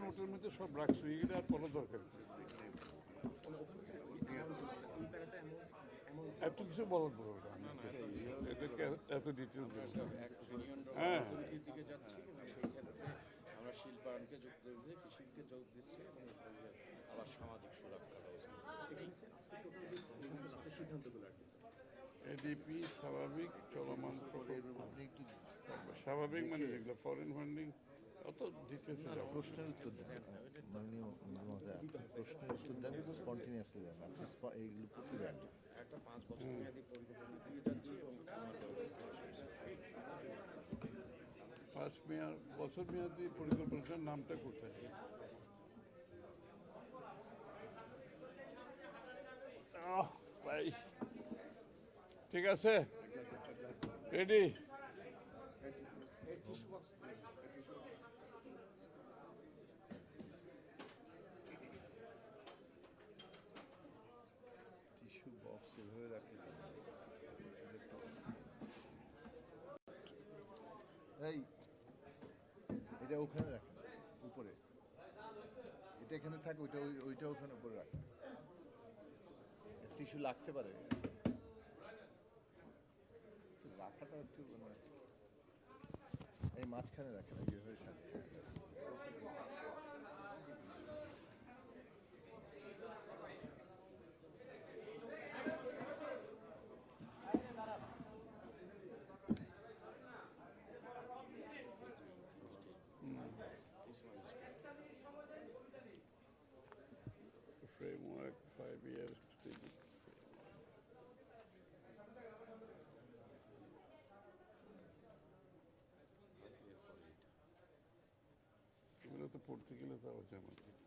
নোটের মধ্যে সব রাখছো, এটা আর কোনো দরকার নেই। এত কিছু বলার দরকার নেই, এদেরকে এত ডিটেলস হ্যাঁ দিকে যাচ্ছি এবং সেই ক্ষেত্রে আমরা শিল্পায়নকে যোগ দিচ্ছি, কৃষিকে যোগ দিচ্ছি এবং আবার সামাজিক সুরক্ষা ব্যবস্থা সিদ্ধান্তগুলো আর কি এডিপি স্বাভাবিক চলমান স্বাভাবিক মানে যেগুলো ফরেন ফান্ডিং অত ডিটেলসে যাবো। প্রশ্নের উত্তর দেন মাননীয় মহোদয়, প্রশ্নের উত্তর দেন, স্পন্টিনিয়াসলি দেন, আপনি এইগুলো প্রতিবার একটা 5 বছর মেয়াদী পরিকল্পনা দিয়ে যাচ্ছি এবং আমার 5 বছর মেয়াদী পরিকল্পনার নামটা কোথায়? ভাই ঠিক আছে, রেডি? টিস্যু বক্স এভাবে রাখলে এই এটা ওখানে রাখেন উপরে, এটা এখানে থাকে, ওইটা ওখানে উপরে রাখেন, টিস্যু লাগতে পারে, রাখাটা একটু মানে এই মাঝখানে রাখেন এইভাবে সাথে। Framework 5 years strategic এগুলো তো পড়তে গেলে তো আবার জানা যায়।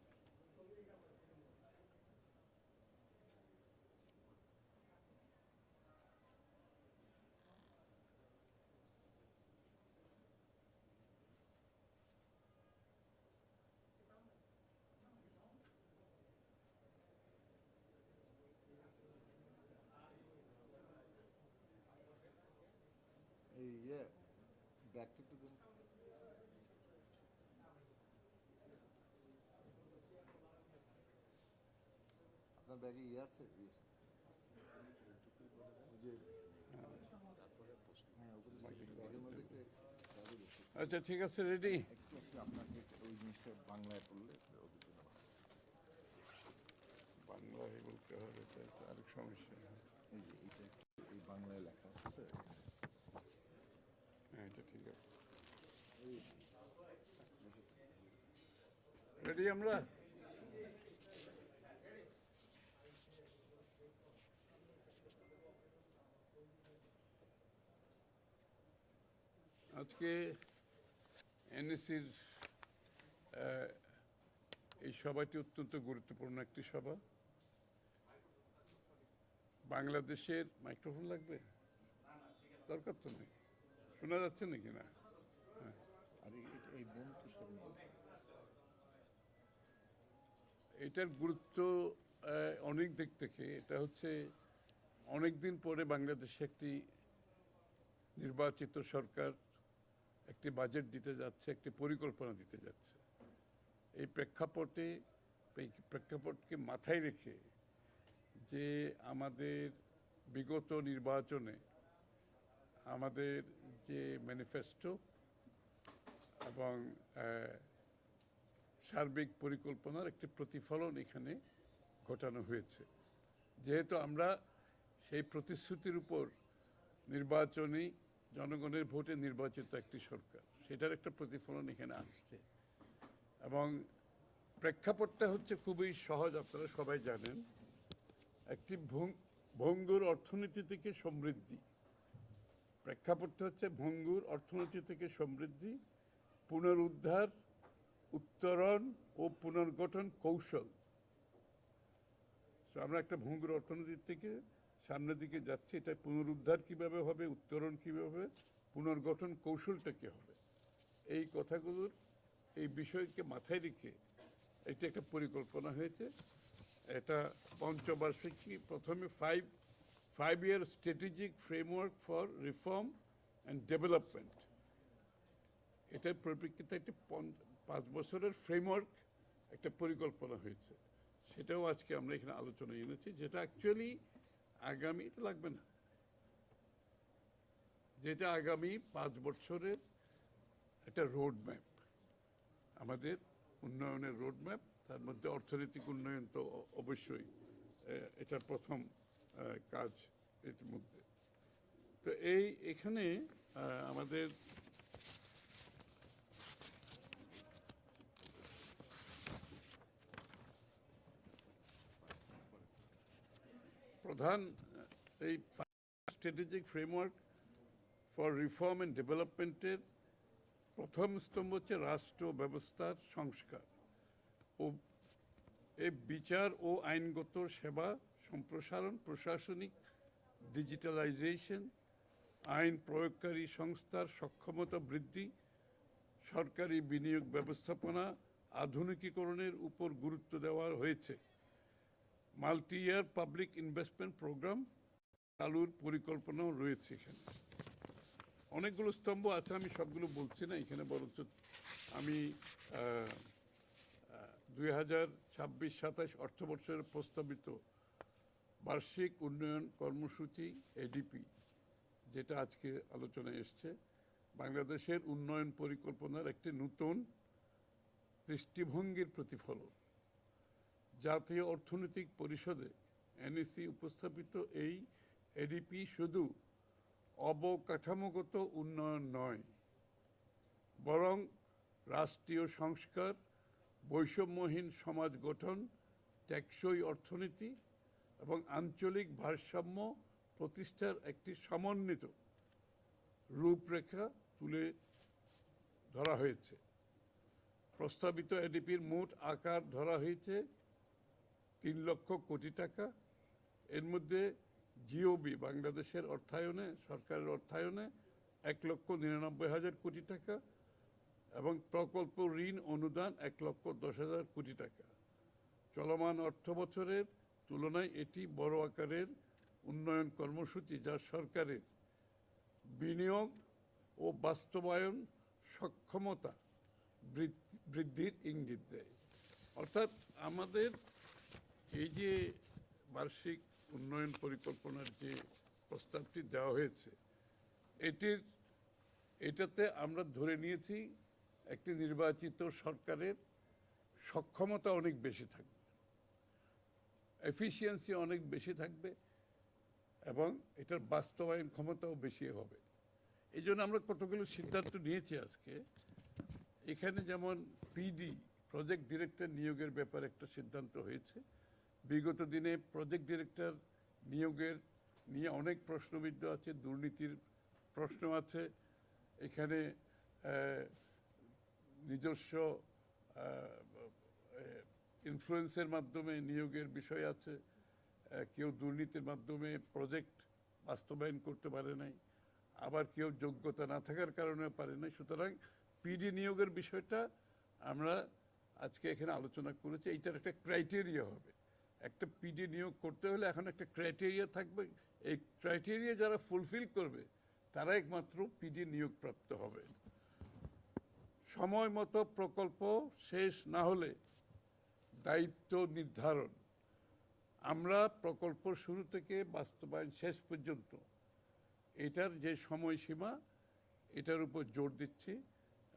এই ব্যাগটা একটু দেন। আপনার ব্যাগে আছে আচ্ছা ঠিক আছে, রেডি? একটু আপনাকে ওই জিনিসটা বাংলায় পড়লে ওদের জন্য বাংলায় বলতে হবে, তাই তো আরেক সমস্যা। এই যে এইটা এই বাংলায় লেখা আছে তো, হ্যাঁ এটা ঠিক আছে। রেডি আমরা? আজকে এনএসির এই সভাটি অত্যন্ত গুরুত্বপূর্ণ একটি সভা। বাংলাদেশের মাইক্রোফোন লাগবে? দরকার তো নেই, শোনা যাচ্ছে নাকি না? হ্যাঁ, আর এই বোন তো সব এটার গুরুত্ব অনেক দিক থেকে। এটা হচ্ছে অনেক দিন পরে বাংলাদেশে একটি নির্বাচিত সরকার একটি বাজেট দিতে যাচ্ছে, একটি পরিকল্পনা দিতে যাচ্ছে। এই প্রেক্ষাপটকে মাথায় রেখে যে আমাদের বিগত নির্বাচনে আমাদের যে ম্যানিফেস্টো এবং সার্বিক পরিকল্পনার একটি প্রতিফলন এখানে ঘটানো হয়েছে। যেহেতু আমরা সেই প্রতিশ্রুতির উপর নির্বাচনী জনগণের ভোটে নির্বাচিত একটি সরকার, সেটার একটা প্রতিফলন এখানে আসছে। এবং প্রেক্ষাপটটা হচ্ছে খুবই সহজ, আপনারা সবাই জানেন। একটি ভঙ্গুর অর্থনীতি থেকে সমৃদ্ধি, প্রেক্ষাপটটা হচ্ছে ভঙ্গুর অর্থনীতি থেকে সমৃদ্ধি, পুনরুদ্ধার, উত্তরণ ও পুনর্গঠন কৌশল। আমরা একটা ভঙ্গুর অর্থনীতি থেকে সামনের দিকে যাচ্ছি। এটা পুনরুদ্ধার কিভাবে হবে, উত্তরণ কিভাবে হবে, পুনর্গঠন কৌশলটা কী হবে, এই কথাগুলোর এই বিষয়কে মাথায় রেখে এটা একটা পরিকল্পনা হয়েছে। এটা পঞ্চবার্ষিকী, প্রথমে five year strategic framework for reform and development. এটার পরিপ্রেক্ষিতে একটি 5 বছরের ফ্রেমওয়ার্ক একটা পরিকল্পনা হয়েছে, সেটাও আজকে আমরা এখানে আলোচনায় এনেছি, যেটা অ্যাকচুয়ালি আগামী তো লাগবে না, যেটা আগামী 5 বছরের একটা রোড ম্যাপ, আমাদের উন্নয়নের রোড ম্যাপ। তার মধ্যে অর্থনৈতিক উন্নয়ন তো অবশ্যই এটার প্রথম কাজ এর মধ্যে। তো এখানে আমাদের প্রধান এই strategic framework for reform and ডেভেলপমেন্টের প্রথম স্তম্ভ হচ্ছে রাষ্ট্র ব্যবস্থার সংস্কার ও এই বিচার ও আইনগত সেবা সম্প্রসারণ, প্রশাসনিক ডিজিটালাইজেশন, আইন প্রয়োগকারী সংস্থার সক্ষমতা বৃদ্ধি, সরকারি বিনিয়োগ ব্যবস্থাপনা আধুনিকীকরণের উপর গুরুত্ব দেওয়া হয়েছে। Multi year public investment program চালুর পরিকল্পনাও রয়েছে। এখানে অনেকগুলো স্তম্ভ আছে, আমি সবগুলো বলছি না এখানে, বরঞ্চ আমি 2026-27 অর্থবর্ষের প্রস্তাবিত বার্ষিক উন্নয়ন কর্মসূচি এডিপি, যেটা আজকে আলোচনায় এসছে, বাংলাদেশের উন্নয়ন পরিকল্পনার একটি নতুন দৃষ্টিভঙ্গির প্রতিফলন। জাতীয় অর্থনৈতিক পরিষদে এনইসি উপস্থাপিত এই এডিপি শুধু অবকাঠামোগত উন্নয়ন নয়, বরং রাষ্ট্রীয় সংস্কার, বৈষম্যহীন সমাজ গঠন, টেকসই অর্থনীতি এবং আঞ্চলিক ভারসাম্য প্রতিষ্ঠার একটি সমন্বিত রূপরেখা তুলে ধরা হয়েছে। প্রস্তাবিত এডিপির মোট আকার ধরা হয়েছে 3 লক্ষ কোটি টাকা। এর মধ্যে জিওবি বাংলাদেশের অর্থায়নে, সরকারের অর্থায়নে 1,99,000 কোটি টাকা এবং প্রকল্প ঋণ অনুদান 1,10,000 কোটি টাকা। চলমান অর্থ বছরের তুলনায় এটি বড় আকারের উন্নয়ন কর্মসূচি, যা সরকারের বিনিয়োগ ও বাস্তবায়ন সক্ষমতা বৃদ্ধির ইঙ্গিত দেয়। অর্থাৎ আমাদের এই যে বার্ষিক উন্নয়ন পরিকল্পনার যে প্রস্তাবটি দেওয়া হয়েছে, এটাতে আমরা ধরে নিয়েছি একটি নির্বাচিত সরকারের সক্ষমতা অনেক বেশি থাকবে, এফিসিয়েন্সি অনেক বেশি থাকবে এবং এটার বাস্তবায়ন ক্ষমতাও বেশি হবে। এই জন্য আমরা কতগুলো সিদ্ধান্ত নিয়েছি আজকে। এখানে যেমন পিডি, প্রজেক্ট ডিরেক্টর নিয়োগের ব্যাপারে একটা সিদ্ধান্ত হয়েছে। বিগত দিনে প্রজেক্ট ডিরেক্টর নিয়োগের নিয়ে অনেক প্রশ্নবিদ্ধ আছে, দুর্নীতির প্রশ্ন আছে, এখানে নিজস্ব ইনফ্লুয়েন্সের মাধ্যমে নিয়োগের বিষয় আছে, কেউ দুর্নীতির মাধ্যমে প্রজেক্ট বাস্তবায়ন করতে পারে নাই, আবার কেউ যোগ্যতা না থাকার কারণে পারে নাই। সুতরাং পিডি নিয়োগের বিষয়টা আমরা আজকে এখানে আলোচনা করেছি। এইটার একটা ক্রাইটেরিয়া হবে, একটা পিডি নিয়োগ করতে হলে এখন একটা ক্রাইটেরিয়া থাকবে, এই ক্রাইটেরিয়া যারা ফুলফিল করবে তারা একমাত্র পিডি নিয়োগপ্রাপ্ত হবে। সময় মতো প্রকল্প শেষ না হলে দায়িত্ব নির্ধারণ, আমরা প্রকল্প শুরু থেকে বাস্তবায়ন শেষ পর্যন্ত এটার যে সময়সীমা, এটার উপর জোর দিচ্ছি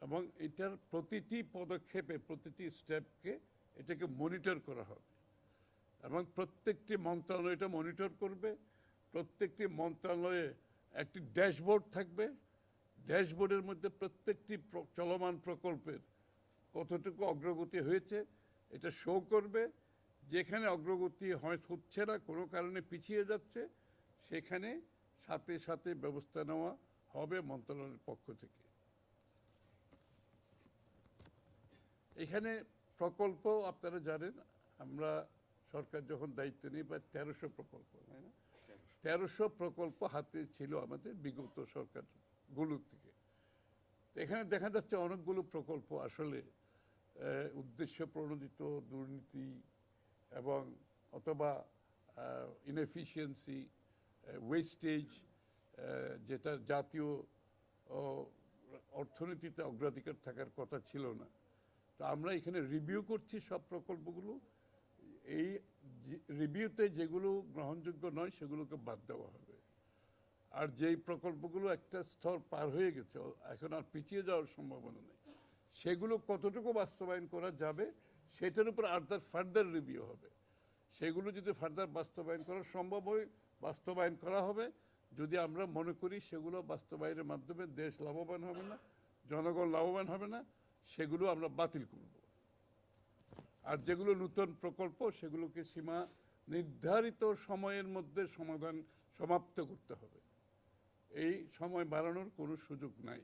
এবং এটার প্রতিটি পদক্ষেপে, প্রতিটি স্টেপকে এটাকে মনিটর করা হবে এবং প্রত্যেকটি মন্ত্রণালয় এটা মনিটর করবে। প্রত্যেকটি মন্ত্রণালয়ে একটি ড্যাশবোর্ড থাকবে, ড্যাশবোর্ডের মধ্যে প্রত্যেকটি চলমান প্রকল্পের কতটুকু অগ্রগতি হয়েছে এটা শো করবে। যেখানে অগ্রগতি হচ্ছে না, কোনো কারণে পিছিয়ে যাচ্ছে, সেখানে সাথে সাথে ব্যবস্থা নেওয়া হবে মন্ত্রণালয়ের পক্ষ থেকে। এখানে প্রকল্প আপনারা জানেন, আমরা সরকার যখন দায়িত্ব নিই প্রায় 1300 প্রকল্প, তাই না? 1300 প্রকল্প হাতে ছিল আমাদের বিগত সরকারগুলোর থেকে। এখানে দেখা যাচ্ছে অনেকগুলো প্রকল্প আসলে উদ্দেশ্য প্রণোদিত দুর্নীতি এবং অথবা ইনএফিসিয়েন্সি, ওয়েস্টেজ, যেটা জাতীয় অর্থনীতিতে অগ্রাধিকার থাকার কথা ছিল না, তো আমরা এখানে রিভিউ করছি সব প্রকল্পগুলো। এই রিভিউতে যেগুলো গ্রহণযোগ্য নয় সেগুলোকে বাদ দেওয়া হবে। আর যেই প্রকল্পগুলো একটা স্তর পার হয়ে গেছে, এখন আর পিছিয়ে যাওয়ার সম্ভাবনা নেই, সেগুলো কতটুকু বাস্তবায়ন করা যাবে সেটার উপর ফার্দার রিভিউ হবে। সেগুলো যদি ফার্দার বাস্তবায়ন করা সম্ভব হয় বাস্তবায়ন করা হবে। যদি আমরা মনে করি সেগুলো বাস্তবায়নের মাধ্যমে দেশ লাভবান হবে না, জনগণ লাভবান হবে না, সেগুলো আমরা বাতিল করব। আর যেগুলো নতুন প্রকল্প সেগুলোকে সীমা নির্ধারিত সময়ের মধ্যে সমাপ্ত করতে হবে। এই সময় বাড়ানোর কোনো সুযোগ নাই।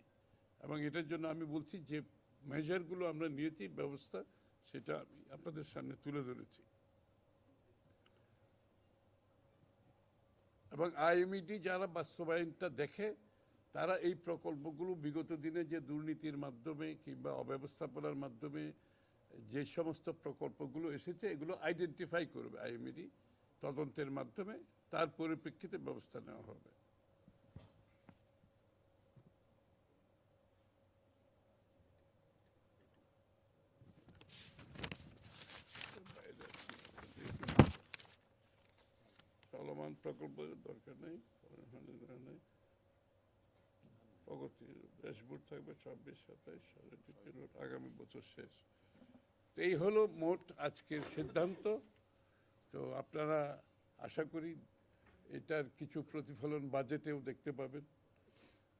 এবং এটার জন্য আমি বলছি যে মেজারগুলো আমরা নিয়েছি, ব্যবস্থা, সেটা আমি আপনাদের সামনে তুলে ধরেছি। এবং আইএমইডি যারা বাস্তবায়নটা দেখে তারা এই প্রকল্পগুলো বিগত দিনে যে দুর্নীতির মাধ্যমে কিংবা অব্যবস্থাপনার মাধ্যমে যে সমস্ত প্রকল্পগুলো এসেছে এগুলো আইডেন্টিফাই করবে আইএমইডি তদন্তের মাধ্যমে, তার পরিপ্রেক্ষিতে ব্যবস্থা নেওয়া হবে। চলমান প্রকল্পের দরকার নেই, প্রগতি ড্যাশবোর্ড থাকবে 26-27 সালের আগামী বছর শেষ। এই হলো মোট আজকের সিদ্ধান্ত। তো আপনারা আশা করি এটার কিছু প্রতিফলন বাজেটেও দেখতে পাবেন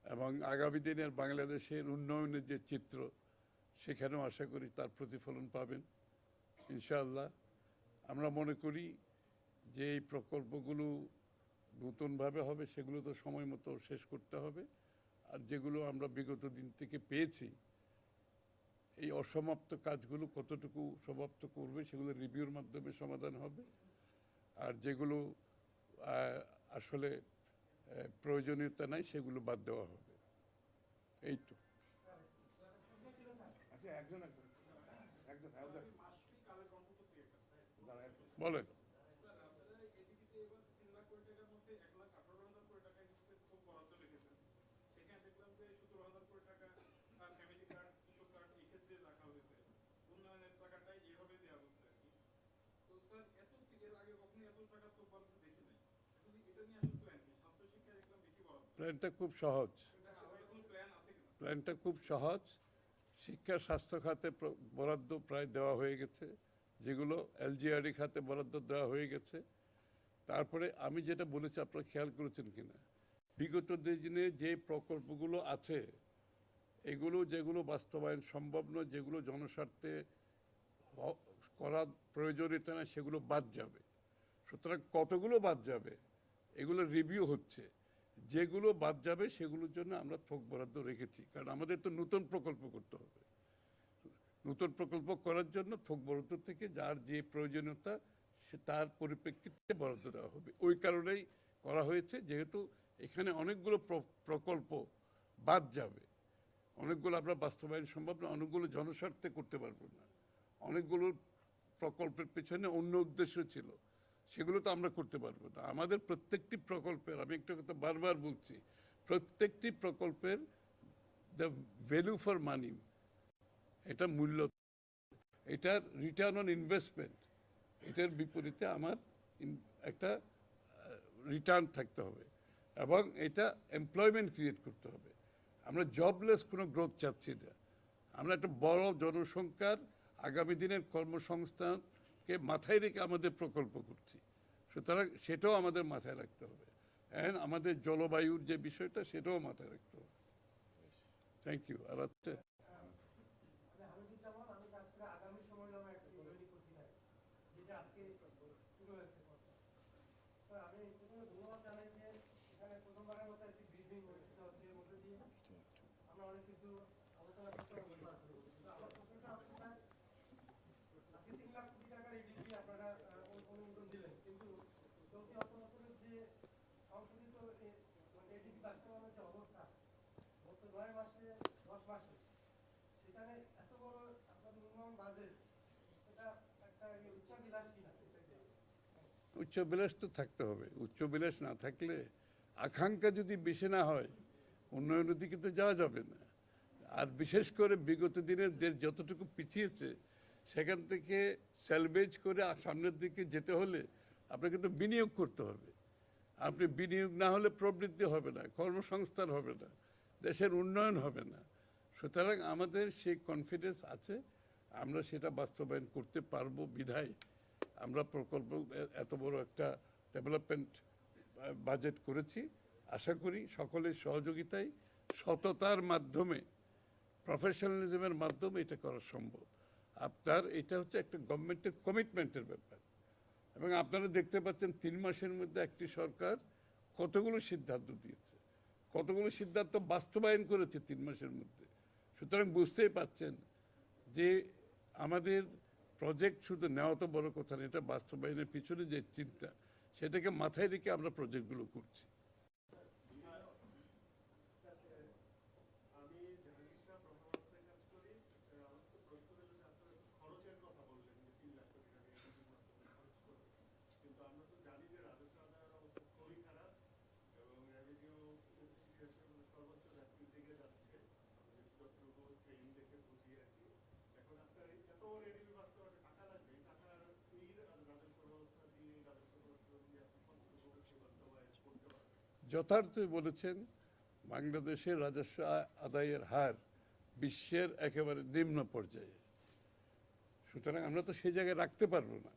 এবং আগামী দিনের বাংলাদেশের উন্নয়নের যে চিত্র সেখানেও আশা করি তার প্রতিফলন পাবেন ইনশাআল্লাহ। আমরা মনে করি যে এই প্রকল্পগুলো নতুনভাবে হবে সেগুলো তো সময় মতো শেষ করতে হবে। আর যেগুলো আমরা বিগত দিন থেকে পেয়েছি এই অসমাপ্ত কাজগুলো কতটুকু সমাপ্ত করবে সেগুলো রিভিউর মাধ্যমে সমাধান হবে। আর যেগুলো আসলে প্রয়োজনীয়তা নাই সেগুলো বাদ দেওয়া হবে। এই তো বলেন। প্ল্যানটা খুব সহজ। প্ল্যানটা খুব সহজ। শিক্ষা স্বাস্থ্য খাতে বরাদ্দ প্রায় দেওয়া হয়ে গেছে, যেগুলো এলজিআরডি খাতে বরাদ্দ দেওয়া হয়ে গেছে। তারপরে আমি যেটা বলেছি আপনারা খেয়াল করেছেন কিনা, বিগত দিনে যে প্রকল্পগুলো আছে এগুলো যেগুলো বাস্তবায়ন সম্ভব নয়, যেগুলো জনস্বার্থে করার প্রয়োজনীয়তা না, সেগুলো বাদ যাবে। সুতরাং কতগুলো বাদ যাবে এগুলো রিভিউ হচ্ছে। যেগুলো বাদ যাবে সেগুলোর জন্য আমরা থোক বরাদ্দ রেখেছি, কারণ আমাদের তো নতুন প্রকল্প করতে হবে। নতুন প্রকল্প করার জন্য থোক বরাদ্দ থেকে যার যে প্রয়োজনীয়তা সে তার পরিপ্রেক্ষিতে বরাদ্দ দেওয়া হবে। ওই কারণেই করা হয়েছে, যেহেতু এখানে অনেকগুলো প্রকল্প বাদ যাবে, অনেকগুলো আমরা বাস্তবায়ন সম্ভব না, অনেকগুলো জনস্বার্থে করতে পারবো না, অনেকগুলো প্রকল্পের পেছনে অন্য উদ্দেশ্য ছিল, সেগুলো তো আমরা করতে পারবো না। আমাদের প্রত্যেকটি প্রকল্পের, আমি একটা কথা বারবার বলছি, প্রত্যেকটি প্রকল্পের দ্য ভ্যালু ফর মানি, এটা মূল্য, এটার রিটার্ন অন ইনভেস্টমেন্ট, এটার বিপরীতে আমার একটা রিটার্ন থাকতে হবে এবং এটা এমপ্লয়মেন্ট ক্রিয়েট করতে হবে। আমরা জবলেস কোনো গ্রোথ চাচ্ছি না। আমরা একটা বড় জনসংখ্যার আগামী দিনের কর্মসংস্থানকে মাথায় রেখে আমাদের প্রকল্প করছি। সুতরাং সেটাও আমাদের মাথায় রাখতে হবে। অ্যান্ড আমাদের জলবায়ুর যে বিষয়টা সেটাও মাথায় রাখতে হবে। Thank you. আর আছে উচ্চবিলাস তো থাকতে হবে। উচ্চবিলাস না থাকলে, আকাঙ্ক্ষা যদি বেশি না হয়, উন্নয়নের দিকে তো যাওয়া যাবে না। আর বিশেষ করে বিগত দিনের দেশ যতটুকু পিছিয়েছে সেখান থেকে স্যালভেজ করে সামনের দিকে যেতে হলে আপনাকে তো বিনিয়োগ করতে হবে। আপনি বিনিয়োগ না হলে প্রবৃদ্ধি হবে না, কর্মসংস্থান হবে না, দেশের উন্নয়ন হবে না। সুতরাং আমাদের সেই কনফিডেন্স আছে, আমরা সেটা বাস্তবায়ন করতে পারবো বিধায় আমরা প্রকল্প এত বড় একটা ডেভেলপমেন্ট বাজেট করেছি। আশা করি সকলের সহযোগিতায় সততার মাধ্যমে, প্রফেশনালিজমের মাধ্যমে এটা করা সম্ভব। আপনার এটা হচ্ছে একটা গভর্নমেন্টের কমিটমেন্টের ব্যাপার, এবং আপনারা দেখতে পাচ্ছেন 3 মাসের মধ্যে একটি সরকার কতগুলো সিদ্ধান্ত দিয়েছে, কতগুলো সিদ্ধান্ত বাস্তবায়ন করেছে 3 মাসের মধ্যে। সুতরাং বুঝতেই পাচ্ছেন যে আমাদের প্রজেক্ট শুধু নেওয়া তো বড় কথা না, এটা বাস্তবায়নের পিছনে যে চিন্তা সেটাকে মাথায় রেখে আমরা প্রজেক্টগুলো করছি। যথার্থই বলেছেন, বাংলাদেশের রাজস্ব আদায়ের হার বিশ্বের একেবারে নিম্ন পর্যায়ে। সুতরাং আমরা তো সেই জায়গায় রাখতে পারবো না।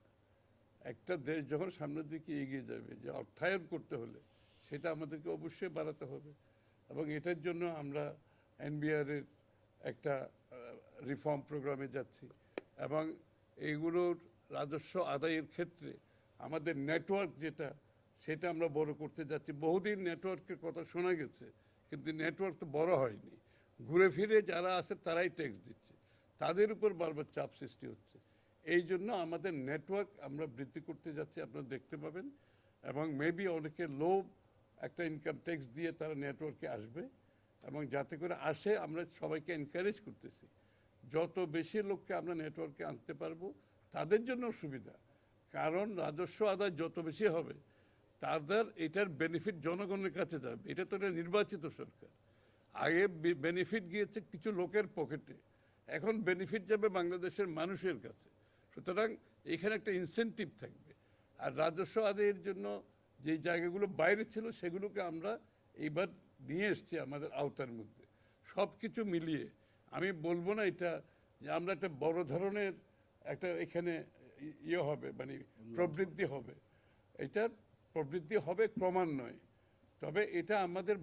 একটা দেশ যখন সামনের দিকে এগিয়ে যাবে, যে অর্থায়ন করতে হলে সেটা আমাদেরকে অবশ্যই বাড়াতে হবে, এবং এটার জন্য আমরা এনবিআরের একটা রিফর্ম প্রোগ্রামে যাচ্ছি, এবং এইগুলোর রাজস্ব আদায়ের ক্ষেত্রে আমাদের নেটওয়ার্ক যেটা সেটা আমরা বড় করতে যাচ্ছি। বহুদিন নেটওয়ার্কের কথা শোনা গেছে, কিন্তু নেটওয়ার্ক তো বড় হয়নি। ঘুরে ফিরে যারা আছে তারাই ট্যাক্স দিচ্ছে, তাদের উপর বারবার চাপ সৃষ্টি হচ্ছে। এই জন্য আমাদের নেটওয়ার্ক আমরা বৃদ্ধি করতে যাচ্ছি, আপনারা দেখতে পাবেন। এবং মেবি অনেকে লোভ একটা ইনকাম ট্যাক্স দিয়ে তারা নেটওয়ার্কে আসবে, এবং যাতে করে আসে আমরা সবাইকে এনকারেজ করতেছি। যত বেশি লোককে আমরা নেটওয়ার্কে আনতে পারবো তাদের জন্য সুবিধা, কারণ রাজস্ব আদায় যত বেশি হবে তাদের এটার বেনিফিট জনগণের কাছে যাবে। এটা তো একটা নির্বাচিত সরকার, আগে বেনিফিট গিয়েছে কিছু লোকের পকেটে, এখন বেনিফিট যাবে বাংলাদেশের মানুষের কাছে। সুতরাং এখানে একটা ইনসেনটিভ থাকবে। আর রাজস্ব আদায়ের জন্য যে জায়গাগুলো বাইরে ছিল সেগুলোকে আমরা এইবার নিয়ে এসছি আমাদের আওতার মধ্যে। সব কিছু মিলিয়ে আমি বলবো না এটা যে আমরা একটা বড় ধরনের একটা এখানে ইয়ে হবে, মানে প্রবৃদ্ধি হবে। এটার প্রবৃদ্ধি হবে ক্রমান্বয়ে, তবে এটা আমাদের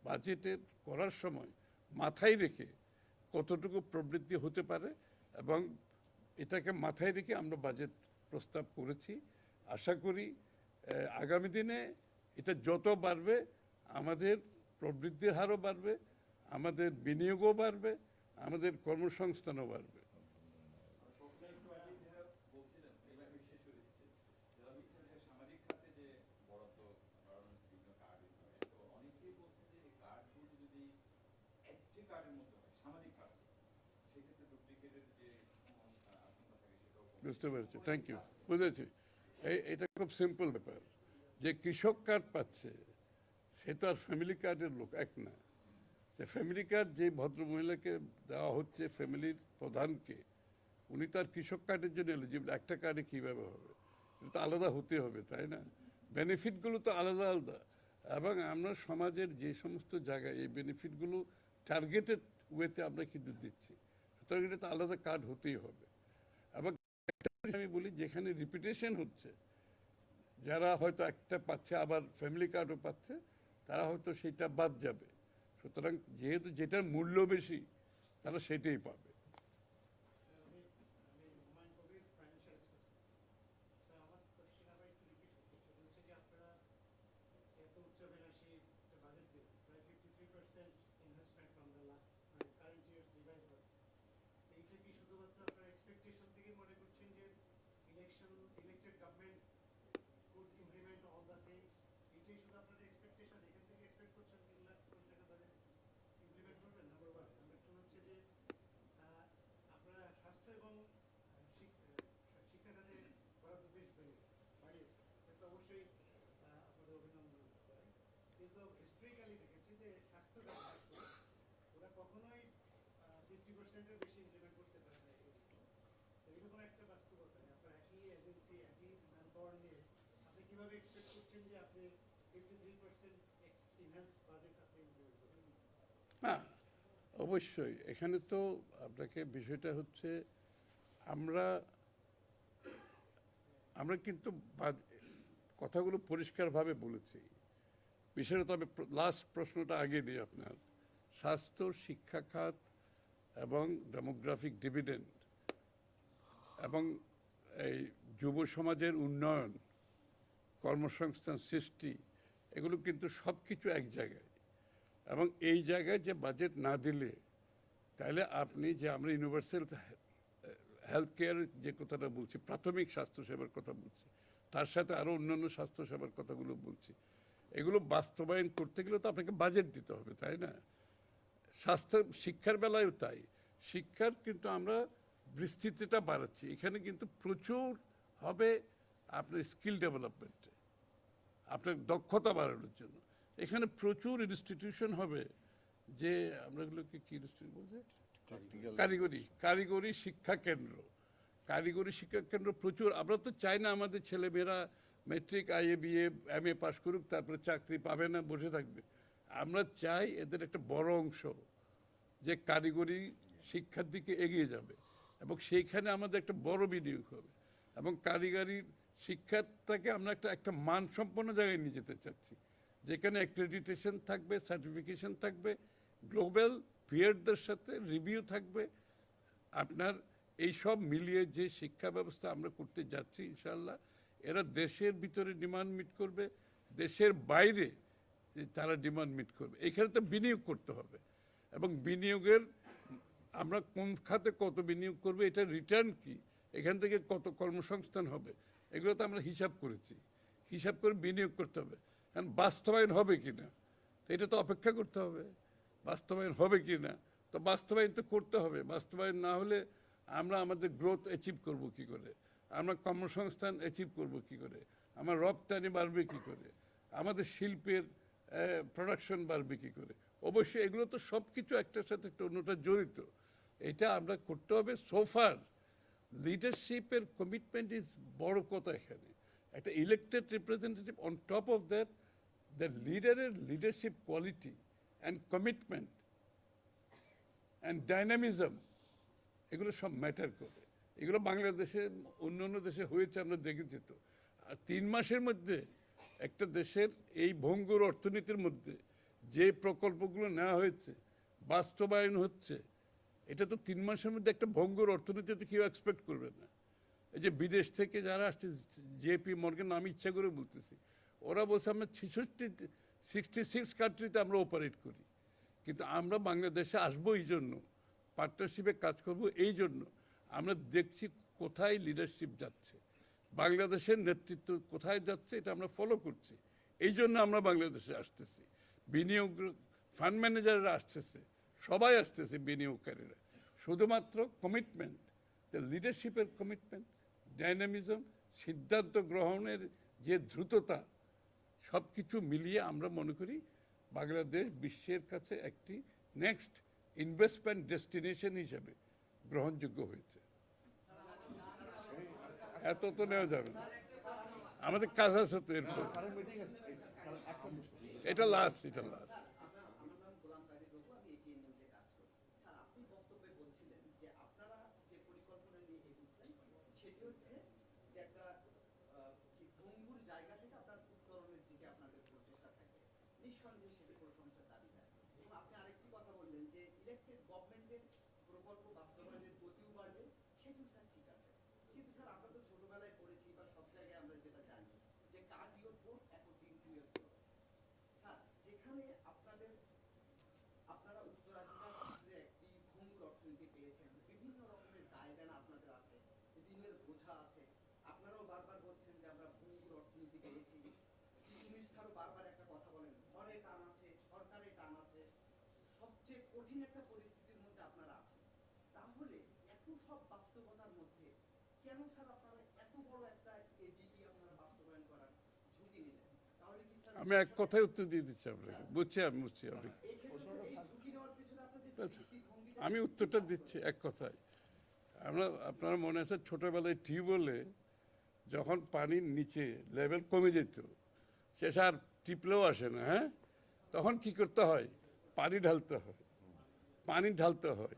বাজেটের করার সময় মাথায় রেখে কতটুকু প্রবৃদ্ধি হতে পারে, এবং এটাকে মাথায় রেখে আমরা বাজেট প্রস্তাব করেছি। আশা করি আগামী দিনে এটা যত বাড়বে আমাদের প্রবৃদ্ধির হারও বাড়বে, আমাদের বিনিয়োগও বাড়বে, আমাদের কর্মসংস্থানও বাড়বে। বুঝতে পেরেছি, থ্যাংক ইউ, বুঝেছি। এটা খুব সিম্পল ব্যাপার, যে কৃষক কার্ড পাচ্ছে সে তো আর ফ্যামিলি কার্ডের লোক এক না। যে ফ্যামিলি কার্ড যে ভদ্রমহিলাকে দেওয়া হচ্ছে, ফ্যামিলির প্রধানকে, উনি তো আর কৃষক কার্ডের জন্য এলিজিবল। একটা কার্ডে কীভাবে হবে? এটা তো আলাদা হতে হবে, তাই না? বেনিফিটগুলো তো আলাদা আলাদা, এবং আমরা সমাজের যে সমস্ত জায়গায় এই বেনিফিটগুলো টার্গেটেড ওয়েতে আমরা কিন্তু দিচ্ছি। সুতরাং এটা তো আলাদা কার্ড হতেই হবে। এবং আমি বলি, যেখানে রিপিটেশন হচ্ছে, যারা হয়তো একটা পাচ্ছে আবার ফ্যামিলি কার্ডও পাচ্ছে, তারা হয়তো সেটা বাদ যাবে। সুতরাং যেহেতু যেটার মূল্য বেশি তারা সেটাই পাবে। কিন্তু হিস্ট্রিক্যালি দেখেছি যে স্বাস্থ্য ব্যবস্থা ওরা কখনোই 50%-এর বেশি ইমপ্লিমেন্ট করতে পারে না। এইরকম একটা বাস্তবতা, আপনার একই এজেন্সি, একই ম্যান পাওয়ার নিয়ে আপনি কিভাবে এক্সপেক্ট করছেন যে আপনি 53% ইনহ্যান্স বাজেট আপনি ইমপ্লিমেন্ট করবেন? হ্যাঁ, অবশ্যই। এখানে তো আপনাকে বিষয়টা হচ্ছে আমরা আমরা কিন্তু কথাগুলো পরিষ্কারভাবে বলেছি। বিষয়টা তবে লাস্ট প্রশ্নটা আগে নিই আপনার। স্বাস্থ্য, শিক্ষা খাত এবং ডেমোগ্রাফিক ডিভিডেন্ড এবং এই যুব সমাজের উন্নয়ন, কর্মসংস্থান সৃষ্টি, এগুলো কিন্তু সব কিছু এক জায়গায়। এবং এই জায়গায় যে বাজেট না দিলে তাহলে আপনি যে আমরা ইউনিভার্সাল হেলথ কেয়ার যে কথাটা বলছি, প্রাথমিক স্বাস্থ্যসেবার কথা বলছি, তার সাথে আরও অন্যান্য স্বাস্থ্যসেবার কথাগুলো বলছি, এগুলো বাস্তবায়ন করতে গেলে তো আপনাকে বাজেট দিতে হবে, তাই না? স্বাস্থ্য শিক্ষার বেলায়ও তাই। শিক্ষার কিন্তু আমরা বিস্তৃতিটা বাড়াচ্ছি। এখানে কিন্তু প্রচুর হবে আপনার স্কিল ডেভেলপমেন্টে, আপনার দক্ষতা বাড়ানোর জন্য। এখানে প্রচুর ইনস্টিটিউশন হবে, যে আমরা এগুলোকে কি ইনস্টিটিউট বলছি, কারিগরি শিক্ষা কেন্দ্র। কারিগরি শিক্ষা কেন্দ্র প্রচুর। আমরা তো চাই না আমাদের ছেলেমেয়েরা মেট্রিক, আইএ, বিএ, এমএ পাশ করুক, তারপরে চাকরি পাবে না, বসে থাকবে। আমরা চাই এদের একটা বড় অংশ যে কারিগরি শিক্ষার দিকে এগিয়ে যাবে, এবং সেইখানে আমাদের একটা বড় বিনিয়োগ হবে। এবং কারিগরি শিক্ষাটাকে আমরা একটা মানসম্পন্ন জায়গায় নিয়ে যেতে চাচ্ছি, যেখানে অ্যাক্রেডিটেশন থাকবে, সার্টিফিকেশন থাকবে, গ্লোবাল পিয়ারদের সাথে রিভিউ থাকবে। আপনার এই সব মিলিয়ে যে শিক্ষা ব্যবস্থা আমরা করতে যাচ্ছি, ইনশাআল্লাহ এরা দেশের ভিতরে ডিমান্ড মিট করবে, দেশের বাইরে তারা ডিমান্ড মিট করবে। এখানে তো বিনিয়োগ করতে হবে, এবং বিনিয়োগের আমরা কোন খাতে কত বিনিয়োগ করবে, এটা রিটার্ন কি, এখান থেকে কত কর্মসংস্থান হবে, এগুলো তো আমরা হিসাব করেছি। হিসাব করে বিনিয়োগ করতে হবে। কারণ বাস্তবায়ন হবে কি না, তো এটা তো অপেক্ষা করতে হবে। বাস্তবায়ন হবে কি না, তো বাস্তবায়ন তো করতে হবে। বাস্তবায়ন না হলে আমরা আমাদের গ্রোথ অ্যাচিভ করব কি করে, আমরা কর্মসংস্থান অ্যাচিভ করব কি করে, আমার রপ্তানি বাড়বে কি করে, আমাদের শিল্পের প্রোডাকশন বাড়বে কি করে। অবশ্যই এগুলো তো সব কিছু একটার সাথে একটা অন্যটা জড়িত। এটা আমরা করতে হবে। সোফার লিডারশিপের কমিটমেন্ট ইজ বড় কথা। এখানে একটা elected representative, on top of that the লিডারের leadership quality and commitment and dynamism, এগুলো সব ম্যাটার করে। এগুলো বাংলাদেশে অন্যান্য দেশে হয়েছে, আমরা দেখেছি তো। আর 3 মাসের মধ্যে একটা দেশের এই ভঙ্গুর অর্থনীতির মধ্যে যে প্রকল্পগুলো নেওয়া হয়েছে, বাস্তবায়ন হচ্ছে, এটা তো 3 মাসের মধ্যে একটা ভঙ্গুর অর্থনীতিতে কেউ এক্সপেক্ট করবে না। এই যে বিদেশ থেকে যারা আসছে, জেপি মর্গান, আমি ইচ্ছা করে বলতেছি, ওরা বলছে আমরা 66 কান্ট্রিতে আমরা অপারেট করি, কিন্তু আমরা বাংলাদেশে আসবো এই জন্য, পার্টনারশিপে কাজ করব এই জন্য। আমরা দেখছি কোথায় লিডারশিপ যাচ্ছে, বাংলাদেশের নেতৃত্ব কোথায় যাচ্ছে, এটা আমরা ফলো করছি। এই জন্য আমরা বাংলাদেশে আসতেছি। বিনিয়োগ ফান্ড ম্যানেজাররা আসতেছে, সবাই আসতেছে, বিনিয়োগকারীরা। শুধুমাত্র কমিটমেন্ট, লিডারশিপের কমিটমেন্ট, ডাইনামিজম, সিদ্ধান্ত গ্রহণের যে দ্রুততা, সব কিছু মিলিয়ে আমরা মনে করি বাংলাদেশ বিশ্বের কাছে একটি নেক্সট ইনভেস্টমেন্ট ডেস্টিনেশন হিসেবে গ্রহণযোগ্য হয়েছে। এত তো নেওয়া যাবে না, আমাদের কাজ আছে তো এরপর। এটা লাস্ট। কঠিন একটা পরিস্থিতির মধ্যে আপনারা আছেন, তাহলে এত সব বাস্তবতার মধ্যে কেন স্যার আপনারা এত বড় একটা এডিপি আপনারা বাস্তবায়ন করার ঝুঁকি নিলেন? তাহলে কি স্যার আমি এক কথায় উত্তর দিয়ে দিচ্ছি আপনাকে। বুঝছি আপনি। এই ঝুঁকি নেওয়ার পিছনে আপনাদের আমি উত্তরটা দিচ্ছি এক কথায়। আপনার মনে আছে ছোটবেলায় টিউবওয়েলে যখন পানির নিচে লেভেল কমে যেত, সে আর টিপলেও আসে না, হ্যাঁ, তখন কি করতে হয়? পানি ঢালতে হয়, পানি ঢালতে হয়,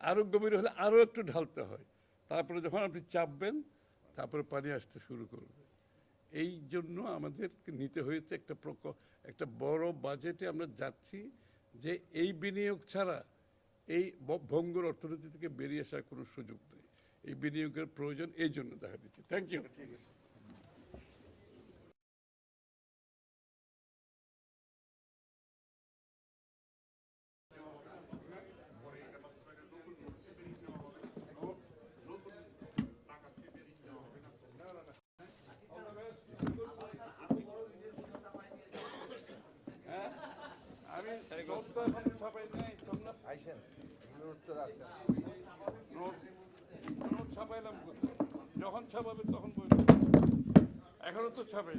আরো গভীর হলে আরো একটু ঢালতে হয়, তারপরে যখন আপনি চাপবেন তারপরে পানি আসতে শুরু করবে। এই জন্য আমাদেরকে নিতে হয়েছে একটা বড় বাজেটে আমরা যাচ্ছি, যে এই বিনিয়োগ ছাড়া এই ভঙ্গুর অর্থনীতি থেকে বেরিয়ে আসার কোনো সুযোগ নেই। এই বিনিয়োগের প্রয়োজন এই জন্য দেখা দিচ্ছে। Thank you. আমি নোট তো এখন ছাপাই নাই, আইসেন, এগুলোর উত্তর আছে। নোট ছাপাইলাম কোথায়? যখন ছাপাবে তখন বলবো, এখনো তো ছাপাই।